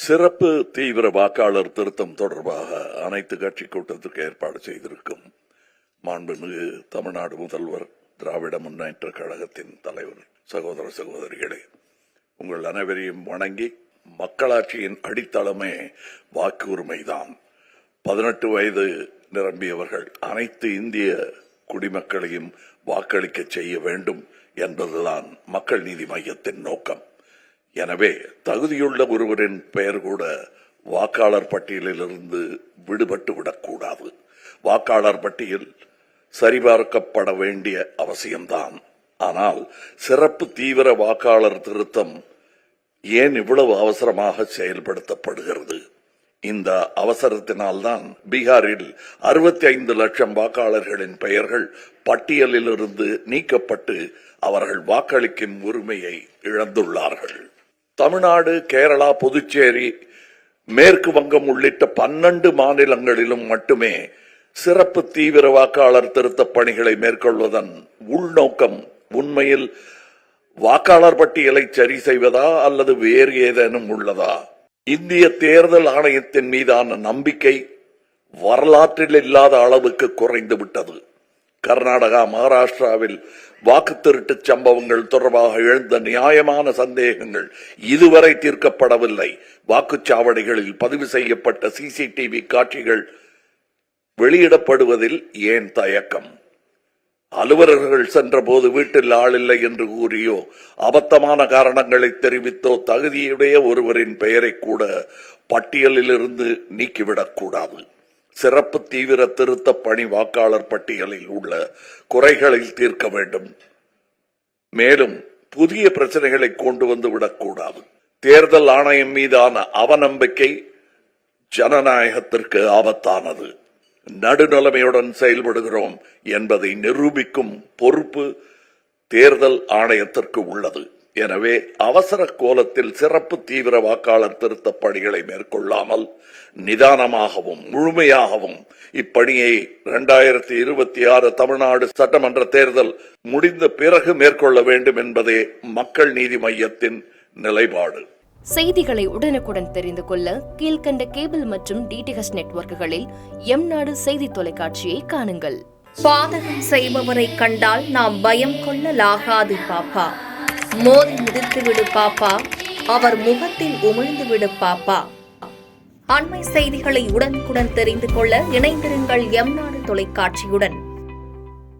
சிறப்பு தீவிர வாக்காளர் திருத்தம் தொடர்பாக அனைத்து கட்சி கூட்டத்திற்கு ஏற்பாடு செய்திருக்கும் மாண்புமிகு தமிழ்நாடு முதல்வர் திராவிட முன்னேற்ற கழகத்தின் தலைவர் சகோதர சகோதரிகளே, உங்கள் அனைவரையும் வணங்கி, மக்களாட்சியின் அடித்தளமே வாக்கு உரிமைதான். 18 வயது நிரம்பியவர்கள் அனைத்து இந்திய குடிமக்களையும் வாக்களிக்க செய்ய வேண்டும் என்பதுதான் மக்கள் நீதி மையத்தின் நோக்கம். எனவே தகுதியுள்ள ஒருவரின் பெயர் கூட வாக்காளர் பட்டியலிலிருந்து விடுபட்டு விடக்கூடாது. வாக்காளர் பட்டியல் சரிபார்க்கப்பட வேண்டிய அவசியம்தான். ஆனால் சிறப்பு தீவிர வாக்காளர் திருத்தம் ஏன் இவ்வளவு அவசரமாக செயல்படுத்தப்படுகிறது? இந்த அவசரத்தினால்தான் பீகாரில் 65 லட்சம் வாக்காளர்களின் பெயர்கள் பட்டியலிலிருந்து நீக்கப்பட்டு அவர்கள் வாக்களிக்கும் உரிமையை இழந்துள்ளார்கள். தமிழ்நாடு, கேரளா, புதுச்சேரி, மேற்கு வங்கம் உள்ளிட்ட 12 மாநிலங்களிலும் மட்டுமே சிறப்பு தீவிர வாக்காளர் திருத்த பணிகளை மேற்கொள்வதன் உள்நோக்கம் உண்மையில் வாக்காளர் பட்டியலை சரி செய்வதா அல்லது வேறு ஏதேனும் உள்ளதா? இந்திய தேர்தல் ஆணையத்தின் மீதான நம்பிக்கை வரலாற்றில் இல்லாத அளவுக்கு குறைந்துவிட்டது. கர்நாடகா, மகாராஷ்டிராவில் வாக்கு திருட்டு சம்பவங்கள் தொடர்பாக எழுந்த நியாயமான சந்தேகங்கள் இதுவரை தீர்க்கப்படவில்லை. வாக்குச்சாவடிகளில் பதிவு செய்யப்பட்ட சிசிடிவி காட்சிகள் வெளியிடப்படுவதில் ஏன் தயக்கம்? அலுவலர்கள் சென்றபோது வீட்டில் ஆளில்லை என்று கூறியோ, அபத்தமான காரணங்களை தெரிவித்தோ தகுதியுடைய ஒருவரின் பெயரை கூட பட்டியலிலிருந்து நீக்கிவிடக்கூடாது. சிறப்பு தீவிர திருத்த பணி வாக்காளர் பட்டியலில் உள்ள குறைகளை தீர்க்க வேண்டும். மேலும் புதிய பிரச்சனைகளை கொண்டு வந்து விடக்கூடாது. தேர்தல் ஆணையம் மீதான அவநம்பிக்கை ஜனநாயகத்திற்கு ஆபத்தானது. நடுநிலைமையுடன் செயல்படுகிறோம் என்பதை நிரூபிக்கும் பொறுப்பு தேர்தல் ஆணையத்திற்கு உள்ளது. எனவே அவசர கோலத்தில் சிறப்பு தீவிர வாக்காளர் திருத்த பணிகளை மேற்கொள்ளாமல் நிதானமாகவும் முழுமையாகவும் இப்பணியை 2026 தமிழ்நாடு சட்டமன்ற தேர்தல் முடிந்த பிறகு மேற்கொள்ள வேண்டும் என்பதே மக்கள் நீதி மையத்தின் நிலைப்பாடு. செய்திகளை உடனுக்குடன் தெரிந்து கொள்ள கீழ்கண்ட கேபிள் மற்றும் டிடிஎச் நெட்வொர்க்குகளில் எம்நாடு செய்தி தொலைக்காட்சியை காணுங்கள். பாதகம் செய்பவரை கண்டால் நாம் பயம் கொள்ளலாகாது பாப்பா. மோதி மிதித்துவிடு பாப்பா, அவர் முகத்தில் உமிழ்ந்துவிடு பாப்பா. அண்மை செய்திகளை உடனுக்குடன் தெரிந்து கொள்ள இணைந்திருங்கள் எம்நாடு தொலைக்காட்சியுடன்.